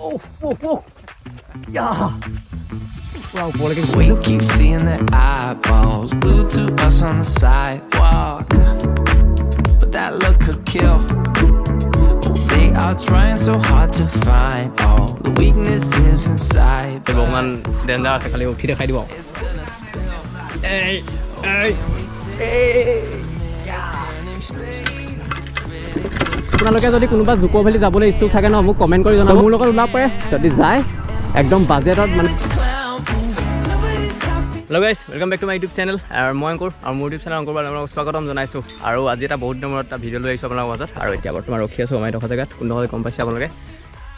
We keep seeing their eyeballs glued to us on the sidewalk, but that look could kill. Oh, they are trying so hard to find all the weaknesses inside. It's gonna আপোনালোকে যদি কোনোবা জুকো valley যাবলৈ ইচ্ছুক থাকে ন মোক comment কৰি জনাব মোৰ লগত ওলাব পাৰে যদি যায় একদম বাজেটত মানে hello' guys welcome back to my YouTube channel আৰু মই অংকুৰ আৰু মোৰ ইউটিউব চেনেল অংকুৰ বা আপোনালোকক স্বাগতম জনাইছোঁ আৰু আজি এটা বহুত দিনৰ মূৰত এটা ভিডিঅ' লৈ আহিছোঁ আপোনালোকৰ মাজত আৰু এতিয়া বৰ্তমান ৰখি আছোঁ আমাৰ এডোখৰ জেগাত কোনডোখৰ গম পাইছে আপোনালোকে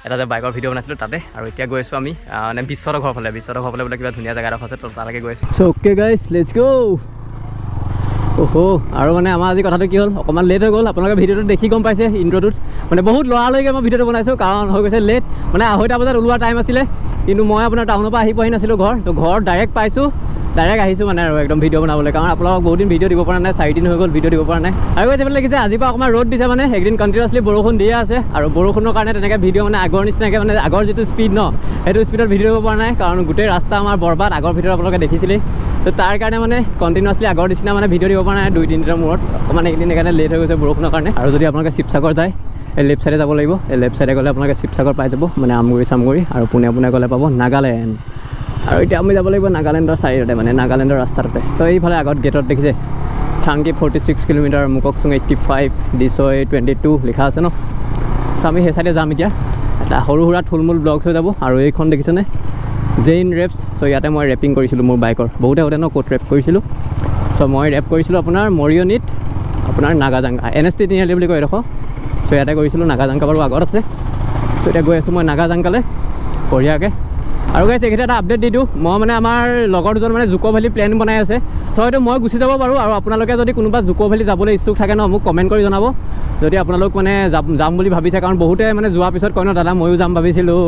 এটা যে বাইকৰ ভিডিঅ' বনাইছিলোঁ তাতে আৰু এতিয়া গৈ আছোঁ আমি মানে বিশ্বৰৰ ঘৰ ফালে বোলে কিবা ধুনীয়া জেগা এডোখৰ আছে তো তালৈকে গৈ আছোঁ চ' অ'কে গাইজ লেটছ গ' অ'হ আৰু মানে আমাৰ আজি কথাটো কি হ'ল অকণমান লেট হৈ গ'ল আপোনালোকে ভিডিঅ'টো দেখি গম পাইছে ইণ্ট্ৰ'টোত মানে বহুত লৰালৈকে মই ভিডিঅ'টো বনাইছোঁ কাৰণ হৈ গৈছে লেট মানে 2:30 বজাত ওলোৱা টাইম আছিলে কিন্তু মই আপোনাৰ টাউনৰ পৰা আহি পোৱাহি নাছিলোঁ ঘৰ চ' ঘৰ ডাইৰেক্ট পাইছোঁ ডাইৰেক্ট আহিছোঁ মানে আৰু একদম ভিডিঅ' বনাবলৈ কাৰণ আপোনালোকক বহুত দিন ভিডিঅ' দিব পৰা নাই 4 দিন হৈ গ'ল ভিডিঅ' দিব পৰা নাই আৰু এইবিলাক লাগিছে আজিৰ পৰা অকণমান ৰ'দ দিছে মানে একদিন কণ্টিনিউৱাছলি বৰষুণ দিয়ে আছে আৰু বৰষুণৰ কাৰণে তেনেকৈ ভিডিঅ' মানে আগৰ নিচিনাকৈ মানে আগৰ যিটো স্পীড ন সেইটো স্পীডত ভিডিঅ' দিব পৰা নাই কাৰণ গোটেই ৰাস্তা আমাৰ বৰবাদ আগৰ ভিডিঅ'ত আপোনালোকে দেখিছিলেই তো তাৰ কাৰণে মানে কণ্টিনিউৱাছলি আগৰ নিচিনা মানে ভিডিঅ' দিব পৰা নাই 2-3 দিনৰ মূৰত অকণমান এইকেইদিন সেইকাৰণে লেট হৈ গৈছে বৰষুণৰ কাৰণে আৰু যদি আপোনালোকে শিৱসাগৰ যায় এই লেফ্ট চাইডে যাব লাগিব এই লেফ্ট চাইডে গ'লে আপোনালোকে শিৱসাগৰ পাই যাব মানে আমগুৰি চামগুৰি আৰু পোনে গ'লে পাব নাগালেণ্ড আৰু এতিয়া আমি যাব লাগিব নাগালেণ্ডৰ চাইডতে মানে নাগালেণ্ডৰ ৰাস্তাটোতে ত' এইফালে আগত গেটত দেখিছে চাংকি 46 কিলোমিটাৰ মুককচুং 85 ডিচৈ 22 লিখা আছে ন ত' আমি সেই চাইডে যাম এতিয়া এটা সৰু সুৰা থুলমূল ব্লগছ হৈ যাব আৰু এইখন দেখিছেনে জেইন ৰেপছ চ' ইয়াতে মই ৰেপিং কৰিছিলোঁ মোৰ বাইকৰ বহুতে ন ক'ত ৰেপ কৰিছিলোঁ চ' মই ৰেপ কৰিছিলোঁ আপোনাৰ মৰিয়নিত আপোনাৰ নাগাজাংকা NST তিনিআলি বুলি কয় এডোখৰ চ' ইয়াতে কৰিছিলোঁ নাগাজাংকা বাৰু আগত আছে চ' এতিয়া গৈ আছোঁ মই নাগাজাংকালৈ বঢ়িয়াকৈ আৰু গাইছ এইকেইটা এটা আপডেট দি দিওঁ মই মানে আমাৰ লগৰ দুজন মানে জুকো ভেলি প্লেন বনাই আছে চ' হয়তো মই গুচি যাব পাৰোঁ আৰু আপোনালোকে যদি কোনোবা জুকো ভেলি যাবলৈ ইচ্ছুক থাকে ন মোক কমেণ্ট কৰি জনাব যদি আপোনালোক মানে যাম বুলি ভাবিছে কাৰণ বহুতে মানে যোৱাৰ পিছত কয় ন দাদা ময়ো যাম ভাবিছিলোঁ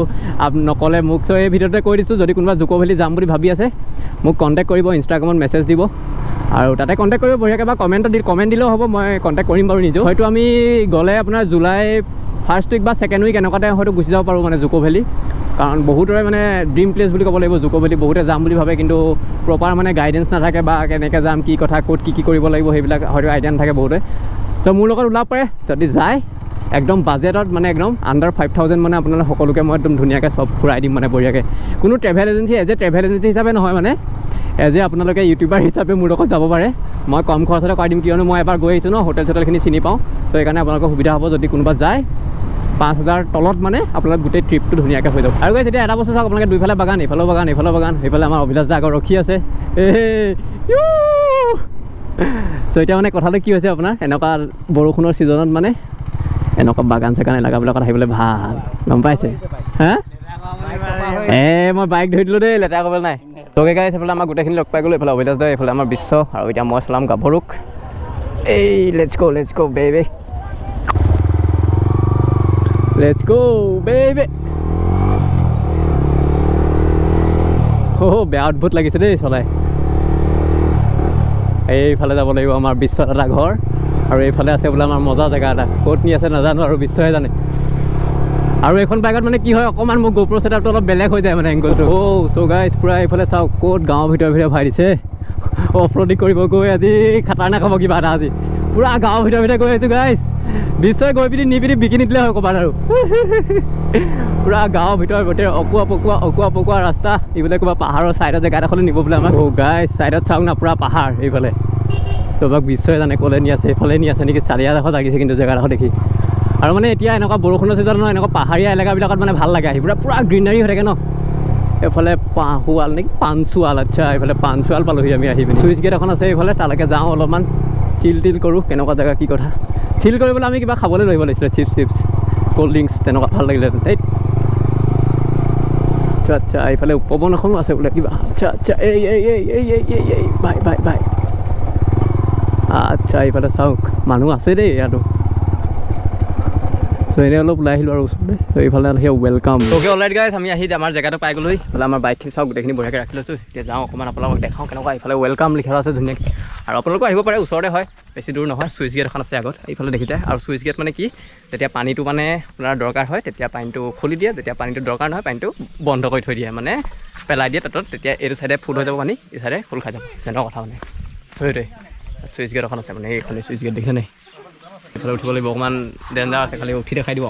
নক'লে মোক চ' এই ভিডিঅ'তে কৈ দিছোঁ যদি কোনোবা জুকো ভেলি যাম বুলি ভাবি আছে মোক কণ্টেক্ট কৰিব ইনষ্টাগ্ৰামত মেছেজ দিব আৰু তাতে কণ্টেক্ট কৰিব বঢ়িয়াকৈ বা কমেণ্ট দিলেও হ'ব মই কণ্টেক্ট কৰিম বাৰু নিজেও হয়তো আমি গ'লে আপোনাৰ জুলাই ফাৰ্ষ্ট উইক বা ছেকেণ্ড উইক এনেকুৱাতে হয়তো গুচি যাব পাৰোঁ মানে জুকো ভেলি কাৰণ বহুতৰে মানে ড্ৰিম প্লেচ বুলি ক'ব লাগিব জুকো ভেলি বহুতে যাম বুলি ভাবে কিন্তু প্ৰপাৰ মানে গাইডেঞ্চ নাথাকে বা কেনেকৈ যাম কি কথা ক'ত কি কৰিব লাগিব সেইবিলাক হয়তো আইডিয়া নাথাকে বহুতে চ' মোৰ লগত ওলাব পাৰে যদি যায় একদম বাজেটত মানে একদম আণ্ডাৰ 5,000 মানে আপোনালোক সকলোকে মই একদম ধুনীয়াকৈ চব ফুৰাই দিম মানে বঢ়িয়াকৈ কোনো ট্ৰেভেল এজেঞ্চি ট্ৰেভেল এজেঞ্চি হিচাপে নহয় মানে আপোনালোকে ইউটিউবাৰ হিচাপে মোৰ লগত যাব পাৰে মই কম খৰচতে কৰাই দিম কিয়নো মই এবাৰ গৈ আহিছোঁ ন হোটেলখিনি চিনি পাওঁ ত' সেইকাৰণে আপোনালোকৰ সুবিধা হ'ব যদি কোনোবা যায় 5,000 তলত মানে আপোনালোক গোটেই ট্ৰিপটো ধুনীয়াকৈ হৈ যাব আৰু গাইছ এতিয়া এটা বস্তু চাওক আপোনালোকে দুইফালে বাগান এইফালেও বাগান সেইফালে আমাৰ অভিলাষ দা আগত ৰখি আছে চ' এতিয়া মানে কথাটো কি হৈছে আপোনাৰ এনেকুৱা বৰষুণৰ ছিজনত মানে এনেকুৱা বাগান চাগান এলেকাবিলাকত আহিবলৈ ভাল গম পাইছে হা মই বাইক ধৰি দিলোঁ দেই লেতেৰা কৰিবলৈ নাই লগে গাইছ সেইফালে আমাৰ গোটেইখিনি লগ পাই গ'লোঁ এইফালে অভিলাষ দা এইফালে আমাৰ বিশ্ব আৰু এতিয়া মই চলাম গাভৰুক এই লেটছ গ' বেবি Let's go, baby. বেয়া অদ্ভুত লাগিছে দেই চলাই এইফালে যাব লাগিব আমাৰ বিশ্বৰ এটা ঘৰ আৰু এইফালে আছে বোলে আমাৰ মজা জেগা এটা ক'ত নি আছে নাজানো আৰু বিশ্বহে জানে আৰু এইখন বাইকত মানে কি হয় অকণমান মোৰ গোপ্ৰ ছেটআপটো অলপ বেলেগ হৈ যায় মানে এংগলটো চ' গাইছ পূৰা এইফালে চাওক ক'ত গাঁৱৰ ভিতৰে ভৰাই দিছে অফ ৰ'ডিং কৰিব গৈ আজি খাটাৰনাক হ'ব কিবা এটা আজি পূৰা গাঁৱৰ ভিতৰে গৈ আছোঁ গাইছ বিশ্বই গৈ পিনি নি পিনি বিকি নিদিলে হয় ক'ৰবাত আৰু পূৰা গাঁৱৰ ভিতৰত গোটেই অকুৱা পকুৱা ৰাস্তা এইফালে ক'ৰবাত পাহাৰৰ ছাইডৰ জেগা এডোখৰলৈ নিব বোলে আমাক গাইছ ছাইডত চাওক না পূৰা পাহাৰ এইফালে চবক বিশ্বই জানে ক'লে নি আছে এইফালে নি আছে নেকি চাৰিয়াডোখৰ লাগিছে কিন্তু জেগাডোখৰ দেখি আৰু মানে এতিয়া এনেকুৱা বৰষুণৰ ছিজনত ন এনেকুৱা পাহাৰীয়া এলেকাবিলাকত মানে ভাল লাগে আহি পূৰা গ্ৰীনাৰী হৈ থাকে ন এইফালে পাহুৱাল নেকি পাঞ্চুৱাল আচ্ছা এইফালে পাঞ্চুৱাল পালোহি আমি আহি পিনি চুইচ গেট এখন আছে এইফালে তালৈকে যাওঁ অলপমান চিল কৰোঁ কেনেকুৱা জেগা কি কথা চিল কৰিবলৈ আমি কিবা খাবলৈ লৈ লাগিছিলে চিপছ ক'ল্ড ড্ৰিংকছ তেনেকুৱা ভাল লাগিলেহেঁতেন এই আচ্ছা এইফালে উপবন এখনো আছে বোলে কিবা আচ্ছা এই ভাই আচ্ছা এইফালে চাওক মানুহ আছে দেই ইয়াতো চ' এনেই অলপ ওলাই আহিলোঁ আৰু ওচৰতে চ' এইফালে আহি ৱেলকাম অ'কে অলৰাইট গাইজ আমি আহি আমাৰ জেগাটো পাই গ'লোঁ এইফালে আমাৰ বাইকখিনি চাওক গোটেইখিনি বঢ়িয়াকৈ ৰাখি লৈছোঁ এতিয়া যাওঁ অকণমান আপোনালোকক দেখাওঁ কেনেকুৱা এইফালে ৱেলকাম লিখা আছে ধুনীয়াকৈ আৰু আপোনালোকো আহিব পাৰে ওচৰতে হয় বেছি দূৰ নহয় চুইচ গেট এখন আছে আগত এইফালে দেখি যায় আৰু চুইচ গেট মানে কি যেতিয়া পানীটো মানে আপোনাৰ দৰকাৰ হয় তেতিয়া পানীটো খুলি দিয়ে যেতিয়া পানীটো দৰকাৰ নহয় পানীটো বন্ধ কৰি থৈ দিয়ে মানে পেলাই দিয়ে তাত তেতিয়া এইটো চাইডে ফুল হৈ যাব পানী এই চাইডে ফুল খাই যাব তেনেকুৱা কথা মানে চ' সেইটোৱে চুইচ গেট এখন আছে মানে এইখন চুইচ গেট দেখিছে নাই এইফালে উঠিব লাগিব অকণমান ডেঞ্জাৰ আছে খালি উঠি দেখাই দিব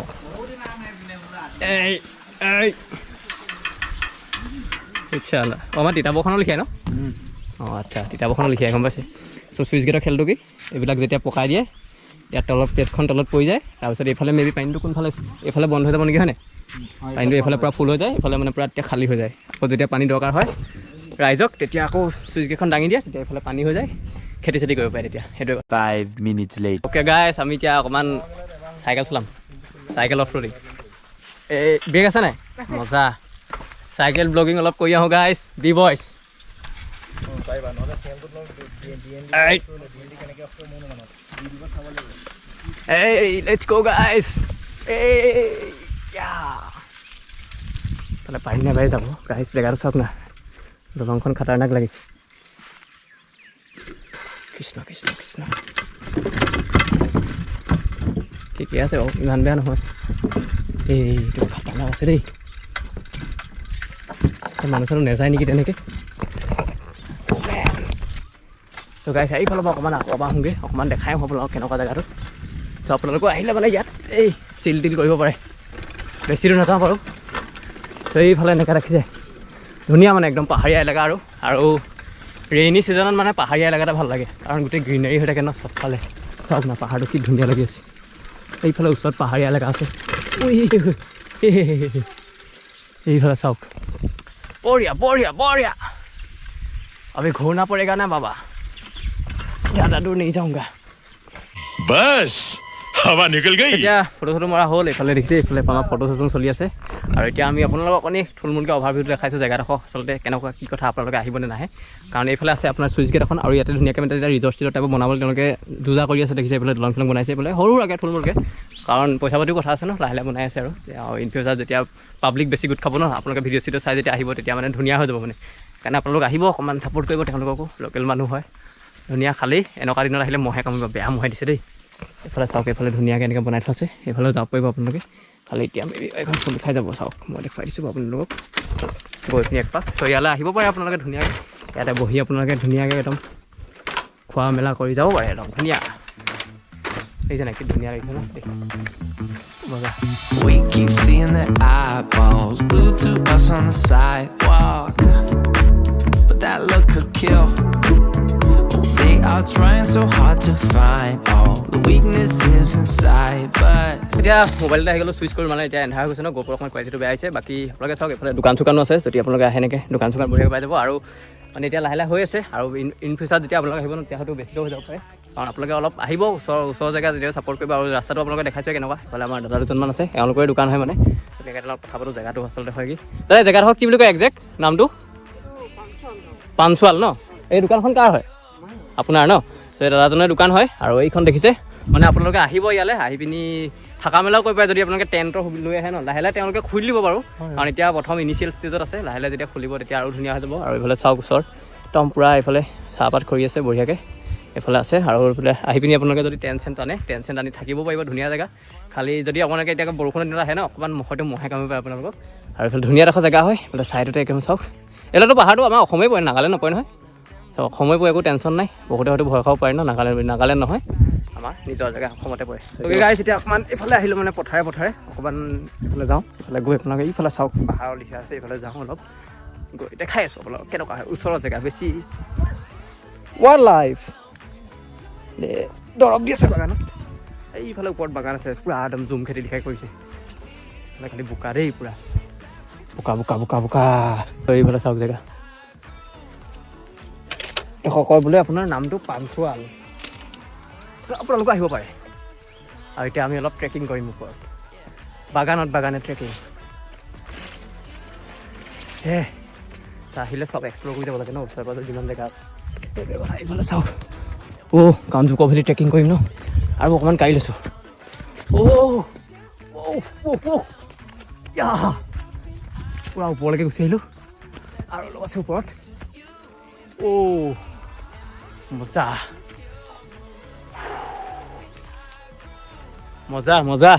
আচ্ছা আমাৰ তিতাবৰখনো লিখাই ন অঁ আচ্ছা তিতাবৰখনো লিখাই গম পাইছে চ' চুইচ গেটৰ খেলটো কি এইবিলাক যেতিয়া পকাই দিয়ে ইয়াত তলত প্লেটখন তলত পৰি যায় তাৰপিছত এইফালে মেবি পানীটো কোনফালে এইফালে বন্ধ হৈ যাব নেকি হয়নে পানীটো এইফালে পূৰা ফুল হৈ যায় এইফালে মানে পূৰা তেতিয়া খালী হৈ যায় আকৌ যেতিয়া পানী দৰকাৰ হয় ৰাইজক তেতিয়া আকৌ চুইচ গেটখন দাঙি দিয়ে তেতিয়া এইফালে পানী হৈ যায় খেতি চেতি কৰিব পাৰে তেতিয়া সেইটোৱে 5 minutes late. অ'কে গাইছ আমি এতিয়া অকণমান চাইকেল চলাম চাইকেল অফ ৰোডিং এই ব্ৰেক আছে নাই মজা চাইকেল ব্লগিং অলপ কৰি আহোঁ গাইছ বি বইছ এই লেটছ গো গাইছ তাহলে পাৰি নাই পাৰি যাব গাইছ জেগাটো চাওক না দলংখন খাতাৰনাক লাগিছে কৃষ্ণ কৃষ্ণ কৃষ্ণ ঠিকে আছে বাৰু ইমান বেয়া নহয় এইটো খাতাৰনাক আছে দেই মানুহ চানুহ নেযায় নেকি তেনেকৈ ত' গাইছ এইফালৰ পৰা অকণমান আকৌ আহোঁগৈ অকণমান দেখাই আপোনালোকক কেনেকুৱা জেগাটো চ' আপোনালোকো আহিলে মানে ইয়াত এই চিল টিল কৰিব পাৰে বেছি দূৰ নাযাওঁ বাৰু চ' এইফালে এনেকৈ ৰাখিছে ধুনীয়া মানে একদম পাহাৰীয়া এলেকা আৰু ৰেইনি ছিজনত মানে পাহাৰীয়া এলেকাটা ভাল লাগে কাৰণ গোটেই গ্ৰীনাৰী হৈ থাকে ন চবফালে চাওক না পাহাৰটো কি ধুনীয়া লাগি আছে এইফালে ওচৰত পাহাৰীয়া এলেকা আছে এইফালে চাওক বঢ়িয়া বঢ়িয়া বঢ়িয়া अभी घूरना पड़ेगा ना बाबा ज़्यादा दूर नहीं जाऊँगा बस हवा निकल गई এতিয়া ফটো চটো মৰা হ'ল এইফালে দেখিছে এইফালে আমাৰ ফটো ছেশ্যন চলি আছে আৰু এতিয়া আমি আপোনালোকক অকণি থুলমূলকৈ অভাৰভিউটো দেখাইছোঁ জেগাডোখৰ আচলতে কেনেকুৱা কি কথা আপোনালোকে আহিবনে নাহে কাৰণ এইফালে আছে আপোনাৰ চুইচ গেট এখন আৰু ইয়াতে ধুনীয়াকৈ মানে এতিয়া ৰিজৰ্ট চিজৰ্ট টাইপৰ বনাবলৈ তেওঁলোকে যোজা কৰি আছে দেখিছে এইফালে দলং চলং বনাইছে এইফালে সৰু সুৰাকৈ থুলমূলকৈ কাৰণ পইচা পাতিও কথা আছে ন লাহে লাহে বনাই আছে আৰু ইন ফিউচাৰ যেতিয়া পাব্লিক বেছি গোট খাব ন আপোনালোকে ভিডিঅ' চিডিঅ' চাই যেতিয়া আহিব তেতিয়া মানে ধুনীয়া হৈ যাব মানে কাৰণে আপোনালোক আহিব অকণমান ছাপোৰ্ট কৰিব তেওঁলোককো লোকেল মানুহ হয় ধুনীয়া খালী এনেকুৱা দিনত আহিলে মহে কামিব বেয়া মহে দিছে দেই এইফালে চাওক এইফালে ধুনীয়াকৈ এনেকৈ বনাই থোৱা আছে এইফালে যাব পাৰিব আপোনালোকে খালী এতিয়া এখন ফুল খাই যাব চাওক মই দেখুৱাই দিছোঁ আপোনালোকক গৈ পিনি একপাক চ' ইয়ালৈ আহিব পাৰে আপোনালোকে ধুনীয়াকৈ ইয়াতে বহি আপোনালোকে ধুনীয়াকৈ একদম খোৱা মেলা কৰি যাব পাৰে একদম ধুনীয়া দেখিছে নাই কি ধুনীয়া লাগিছে ন মজা We keep seeing their eyeballs glued to us on the sidewalk, but that look could kill. They are trying so hard to find all the weaknesses inside, but এতিয়া মোবাইলতে আহি গ'লোঁ চুইচ কৰি মানে এতিয়া এন্ধাৰ হৈ গৈছে ন গোপৰ অকণমান কোৱালিটিটো বেয়া হৈছে বাকী আপোনালোকে চাওক এইফালে দোকান চোকানো আছে যদি আপোনালোকে আহে এনেকৈ দোকান চোকান বঢ়িয়াকৈ পাই যাব আৰু মানে এতিয়া লাহে লাহে হৈ আছে আৰু ইন ফিউচাৰ যেতিয়া আপোনালোকে আহিব ন তেতিয়া হয়তো বেছিকৈ হৈ যাব পাৰে কাৰণ আপোনালোকে অলপ আহিব ওচৰ জেগা যেতিয়া ছাপোৰ্ট কৰিব আৰু ৰাস্তাটো আপোনালোকে দেখাইছে কেনেকুৱা এইফালে আমাৰ দাদা দুজনমান আছে এওঁলোকৰে দোকান হয় মানে তেনেকৈ অলপ কথা পাতোঁ জেগাটো আচলতে হয় কি দাদা জেগাডোখৰ কি বুলি কয় একজেক্ট নামটো পাঞ্চোৱাল ন এই দোকানখন কাৰ হয় আপোনাৰ ন চ' দাদাজনৰ দোকান হয় আৰু এইখন দেখিছে মানে আপোনালোকে আহিব ইয়ালৈ আহি পিনি থকা মেলাও কৰিব পাৰে যদি আপোনালোকে টেণ্টৰ লৈ আহে ন লাহে লাহে তেওঁলোকে খুলি দিব বাৰু কাৰণ এতিয়া প্ৰথম ইনিচিয়েল ষ্টেজত আছে লাহে লাহে যেতিয়া খুলিব তেতিয়া আৰু ধুনীয়া হৈ যাব আৰু এইফালে চাওক ওচৰ একদম পূৰা এইফালে চাহপাত কৰি আছে বঢ়িয়াকৈ এইফালে আছে আৰু এইফালে আহি পিনি আপোনালোকে যদি টেণ্ট চেণ্ট আনি থাকিব পাৰিব ধুনীয়া জেগা খালি যদি আপোনালোকে এতিয়া বৰষুণৰ দিনত আহে ন অকণমান হয়তো মহে কামিব পাৰে আপোনালোকক আৰু এইফালে ধুনীয়া এডোখৰ জেগা হয় এইফালে ছাইডতে একদম চাওক এইফালেতো পাহাৰটো আমাৰ অসমেই পৰে নাগালেণ্ড নপৰে নহয় চ' অসমে পৰে একো টেনশ্যন নাই বহুতে হয়তো ভয় খাব পাৰে ন নাগালেণ্ড নহয় আমাৰ নিজৰ জেগা অসমতে পৰে গতিকে গাইছ এতিয়া অকণমান এইফালে আহিলোঁ মানে পথাৰে অকণমান এইফালে যাওঁ এইফালে গৈ আপোনালোকে এইফালে চাওক পাহাৰৰ লিখা আছে এইফালে যাওঁ অলপ গৈ দেখাই আছোঁ আপোনালোক কেনেকুৱা হয় ওচৰৰ জেগা বেছি ৱাইল্ড লাইফ দৰৱ দি আছে বাগানত এইফালে ওপৰত বাগান আছে পূৰা একদম জুম খেতি লিখাই কৰিছে খালি বোকা দেই পূৰা বোকা এইফালে চাওক জেগা কয় বোলে আপোনাৰ নামটো পাঞ্চোৱাল আপোনালোকে আহিব পাৰে আৰু এতিয়া আমি অলপ ট্ৰেকিং কৰিম ওপৰত বাগানে ট্ৰেকিং আহিলে চব এক্সপ্ল'ৰ কৰি যাব লাগে ন ওচৰে পাজৰে যিমান জেগা আছে এইফালে চাওক কামজুকৰ ভেলি ট্ৰেকিং কৰিম ন আৰু অকণমান গাড়ী লৈছোঁ পূৰা ওপৰলৈকে গুচি আহিলোঁ আৰু অলপ আছে ওপৰত মজা মজা মজা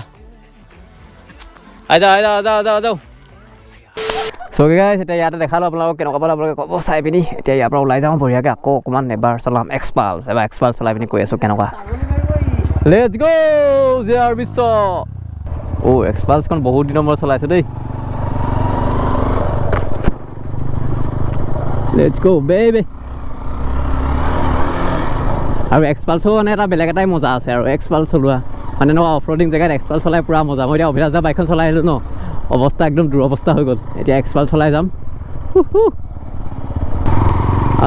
আই যাওঁ চ' গাইছ এতিয়া ইয়াতে দেখালোঁ আপোনালোকক কেনেকুৱা পালে আপোনালোকে ক'ব চাই পিনি এতিয়া ইয়াৰ পৰা ওলাই যাওঁ বঢ়িয়াকৈ আকৌ অকণমান এবাৰ চলাম এক্সপালছ চলাই পিনি কৈ আছোঁ কেনেকুৱা লেটছ গো জিয়াৰ বিশ্ব এক্সপালছখন বহুত দিনৰ মূৰত চলাইছোঁ দেই লেটছ গো বেবি আৰু এক্সপালছো মানে এটা বেলেগ এটাই মজা আছে আৰু এক্সপালছ চলোৱা মানে এনেকুৱা অফ ৰ'ডিং জেগাত এক্সপালছ চলাই পূৰা মজা মই এতিয়া অভিলাষ দা বাইকখন চলাই আহিলোঁ ন অৱস্থা একদম দুৰৱস্থা হৈ গ'ল এতিয়া এক্সপালছ চলাই যাম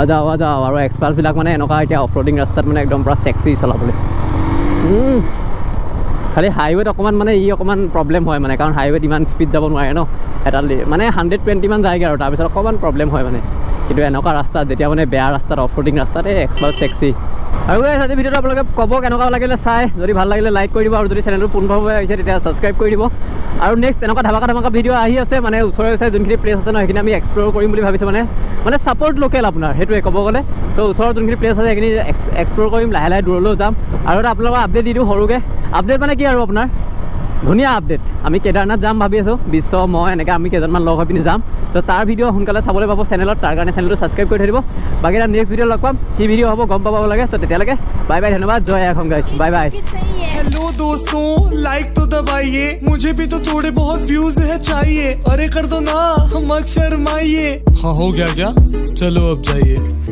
যাওঁ আৰু এক্সপালছবিলাক মানে এনেকুৱা এতিয়া অফ ৰ'ডিং ৰাস্তাত মানে একদম পূৰা চেক্সি চলাবলৈ খালি হাইৱেত অকণমান মানে অকণমান প্ৰব্লেম হয় মানে কাৰণ হাইৱেত ইমান স্পীড যাব নোৱাৰে ন এটা মানে 120 মান যায়গৈ আৰু তাৰপিছত অকণমান প্ৰব্লেম হয় মানে কিন্তু এনেকুৱা ৰাস্তাত যেতিয়া মানে বেয়া ৰাস্তাত অফ ৰ'ডিং ৰাস্তাত এক্সপালছ টেক্সি আৰু এই আজি ভিডিঅ'টো আপোনালোকে ক'ব কেনেকুৱা লাগিলে চাই যদি ভাল লাগিলে লাইক কৰি দিব আৰু যদি চেনেলটো পোনপ্ৰথমে আহিছে তেতিয়া ছাবস্ক্ৰাইব কৰি দিব আৰু নেক্সট এনেকুৱা ধামাকা ভিডিঅ' আহি আছে মানে ওচৰে যোনখিনি প্লেচ আছে ন সেইখিনি আমি এক্সপ্ল'ৰ কৰিম বুলি ভাবিছোঁ মানে ছাপৰ্ট লোকেল আপোনাৰ সেইটোৱে ক'ব গ'লে চ' ওচৰৰ যোনখিনি প্লেচ আছে সেইখিনি এক্সপ্ল'ৰ কৰিম লাহে দূৰলৈও যাম আৰু এটা আপোনালোকক আপডেট দি দিওঁ সৰুকৈ আপডেট মানে কি আৰু আপোনাৰ ধুনীয়া আপডেট আমি কেদাৰনাথ যাম ভাবি আছোঁ বিশ্ব মই এনেকৈ আমি কেইজনমান লগ হৈ পিনি যাম চ' তাৰ ভিডিঅ' সোনকালে চাবলৈ পাব চেনেলত তাৰ কাৰণে চেনেলটো ছাবস্ক্ৰাইব কৰি থৈ দিব বাকী এটা নেক্সট ভিডিঅ' লগ পাম কি ভিডিঅ' হ'ব গম পাব লাগে ত' তেতিয়ালৈকে বাই ধন্যবাদ জয় এখন গাইছ বাই हेलो दोस्तों लाइक तो दबाइए मुझे भी तो थोड़े बहुत व्यूज है चाहिए अरे कर दो ना मत शर्माइए हाँ हो गया क्या चलो अब जाइए